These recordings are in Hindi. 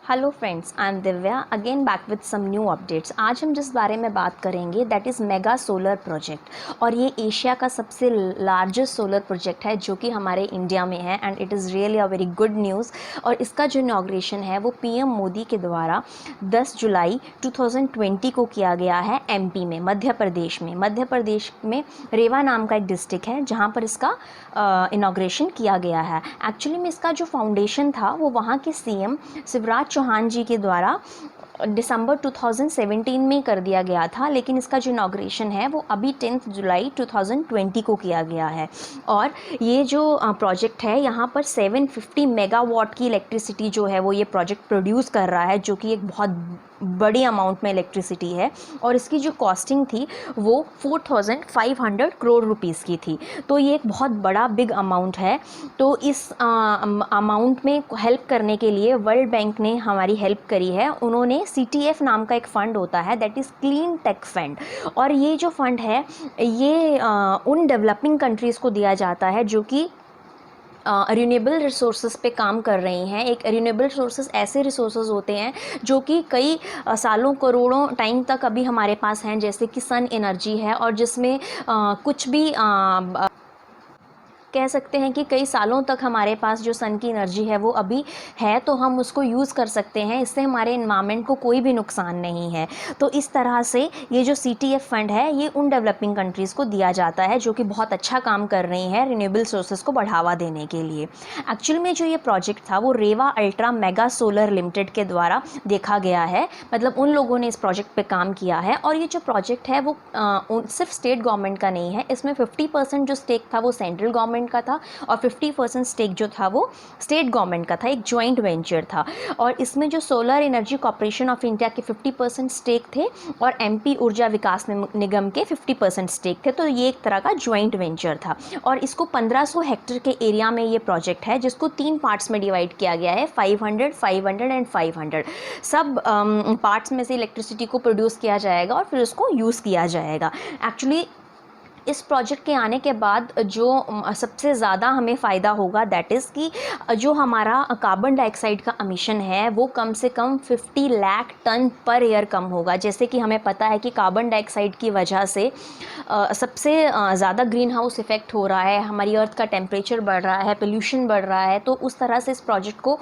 Hello friends, I am Divya again back with some new updates. आज हम जिस बारे में बात करेंगे that is mega solar project, और ये एशिया का सबसे लार्जेस्ट सोलर प्रोजेक्ट है जो कि हमारे इंडिया में है and it is really a very good news. और इसका जो इनॉग्रेशन है वो पीएम मोदी के द्वारा 10 जुलाई 2020 को किया गया है एमपी में, मध्य प्रदेश में रेवा नाम का एक डिस्ट्रिक्ट है जहाँ पर इसका इनॉग्रेशन किया गया है। एक्चुअली में इसका जो फाउंडेशन था वो वहाँ के सीएम शिवराज चौहान जी के द्वारा दिसंबर 2017 में कर दिया गया था, लेकिन इसका जो इनॉग्रेशन है वो अभी 10 जुलाई 2020 को किया गया है। और ये जो प्रोजेक्ट है यहाँ पर 750 मेगावाट की इलेक्ट्रिसिटी जो है वो ये प्रोजेक्ट प्रोड्यूस कर रहा है, जो कि एक बहुत बड़ी अमाउंट में इलेक्ट्रिसिटी है। और इसकी जो कॉस्टिंग थी वो 4500 करोड़ रुपीस की थी, तो ये एक बहुत बड़ा बिग अमाउंट है। तो इस अमाउंट में हेल्प करने के लिए वर्ल्ड बैंक ने हमारी हेल्प करी है। उन्होंने CTF नाम का एक फ़ंड होता है that is clean take fund, और ये जो फंड है ये उन डेवलपिंग कंट्रीज़ को दिया जाता है जो कि रिन्यूएबल रिसोर्सेज पे काम कर रही हैं। एक रिन्यूएबल रिसोर्सेज ऐसे रिसोर्सेज होते हैं जो कि कई सालों करोड़ों टाइम तक अभी हमारे पास हैं, जैसे कि सन एनर्जी है, और जिसमें कुछ भी कह सकते हैं कि कई सालों तक हमारे पास जो सन की एनर्जी है वो अभी है, तो हम उसको यूज़ कर सकते हैं, इससे हमारे एनवायरनमेंट को कोई भी नुकसान नहीं है। तो इस तरह से ये जो CTF फंड है ये उन डेवलपिंग कंट्रीज़ को दिया जाता है जो कि बहुत अच्छा काम कर रही हैं रिन्यूएबल सोर्सेज को बढ़ावा देने के लिए। एक्चुअल में जो ये प्रोजेक्ट था वो रेवा अल्ट्रा मेगा सोलर लिमिटेड के द्वारा देखा गया है, मतलब उन लोगों ने इस प्रोजेक्ट पे काम किया है। और ये जो प्रोजेक्ट है वो सिर्फ स्टेट गवर्नमेंट का नहीं है, इसमें 50% जो स्टेक था वो सेंट्रल गवर्नमेंट का था और 50% स्टेक जो था वो स्टेट गवर्नमेंट का था, एक जॉइंट वेंचर था। और इसमें जो solar energy corporation of India के 50% स्टेक थे और MP ऊर्जा विकास निगम के 50% स्टेक थे, तो ये एक तरह का जॉइंट वेंचर था। और इसको 1500 हेक्टेयर के एरिया में ये प्रोजेक्ट है, जिसको 3 पार्ट्स में डिवाइड किया गया है, 500, 500 एंड 500। सब पार्ट्स में से इलेक्ट्रिसिटी को प्रोड्यूस किया जाएगा और फिर उसको यूज़ किया जाएगा। एक्चुअली इस प्रोजेक्ट के आने के बाद जो सबसे ज़्यादा हमें फ़ायदा होगा दैट इज़ कि जो हमारा कार्बन डाइऑक्साइड का एमिशन है वो कम से कम 50 लाख टन पर ईयर कम होगा। जैसे कि हमें पता है कि कार्बन डाइऑक्साइड की वजह से सबसे ज़्यादा ग्रीन हाउस इफ़ेक्ट हो रहा है, हमारी अर्थ का टेम्परेचर बढ़ रहा है, पोल्यूशन बढ़ रहा है। तो उस तरह से इस प्रोजेक्ट को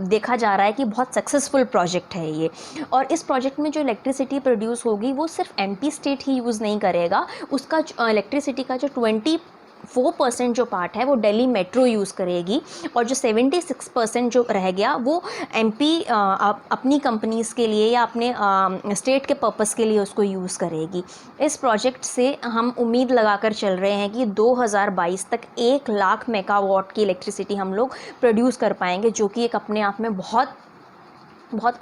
देखा जा रहा है कि बहुत सक्सेसफुल प्रोजेक्ट है ये। और इस प्रोजेक्ट में जो इलेक्ट्रिसिटी प्रोड्यूस होगी वो सिर्फ MP स्टेट ही यूज़ नहीं करेगा, उसका इलेक्ट्रिसिटी का जो 24% जो पार्ट है वो दिल्ली मेट्रो यूज़ करेगी, और जो 76% जो रह गया वो MP अपनी कंपनीज़ के लिए या अपने स्टेट के पर्पस के लिए उसको यूज़ करेगी। इस प्रोजेक्ट से हम उम्मीद लगाकर चल रहे हैं कि 2022 तक 1 लाख मेगावाट की इलेक्ट्रिसिटी हम लोग प्रोड्यूस कर पाएंगे, जो कि एक अपने आप में बहुत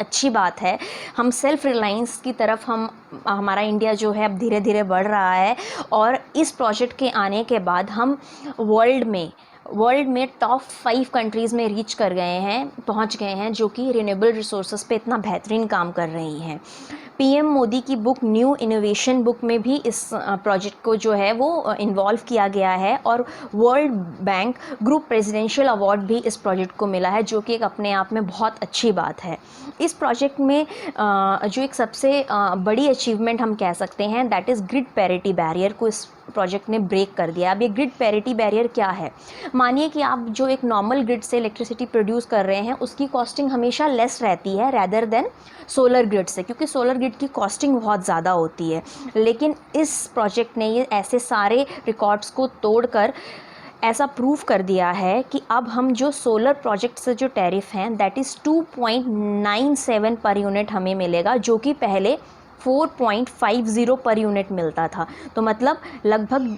अच्छी बात है। हम सेल्फ़ रिलायंस की तरफ हमारा इंडिया जो है अब धीरे धीरे बढ़ रहा है, और इस प्रोजेक्ट के आने के बाद हम वर्ल्ड में टॉप 5 कंट्रीज़ में पहुंच गए हैं जो कि रिन्यूएबल रिसोर्सेज पे इतना बेहतरीन काम कर रही हैं। PM मोदी की बुक न्यू इनोवेशन बुक में भी इस प्रोजेक्ट को जो है वो इन्वॉल्व किया गया है, और world bank group presidential award भी इस प्रोजेक्ट को मिला है, जो कि एक अपने आप में बहुत अच्छी बात है। इस प्रोजेक्ट में जो एक सबसे बड़ी अचीवमेंट हम कह सकते हैं that is grid parity barrier को इस प्रोजेक्ट ने ब्रेक कर दिया। अब ये ग्रिड पैरिटी बैरियर क्या है? मानिए कि आप जो एक नॉर्मल ग्रिड से इलेक्ट्रिसिटी प्रोड्यूस कर रहे हैं उसकी कॉस्टिंग हमेशा लेस रहती है रैदर देन सोलर ग्रिड से, क्योंकि सोलर ग्रिड की कॉस्टिंग बहुत ज़्यादा होती है। लेकिन इस प्रोजेक्ट ने ये ऐसे सारे रिकॉर्ड्स को तोड़कर ऐसा प्रूव कर दिया है कि अब हम जो सोलर प्रोजेक्ट से जो टैरिफ हैं दैट इज़ 2.97 पर यूनिट हमें मिलेगा, जो कि पहले 4.50 पर यूनिट मिलता था। तो मतलब लगभग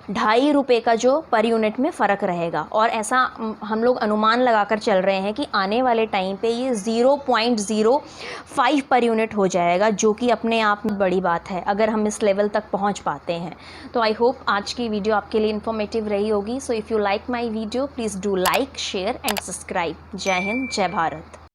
₹2.5 का जो पर यूनिट में फ़र्क रहेगा। और ऐसा हम लोग अनुमान लगाकर चल रहे हैं कि आने वाले टाइम पे ये 0.05 पर यूनिट हो जाएगा, जो कि अपने आप में बड़ी बात है अगर हम इस लेवल तक पहुंच पाते हैं। तो आई होप आज की वीडियो आपके लिए इन्फॉर्मेटिव रही होगी। So if you like my video please do like, share and subscribe. जय हिंद, जय भारत।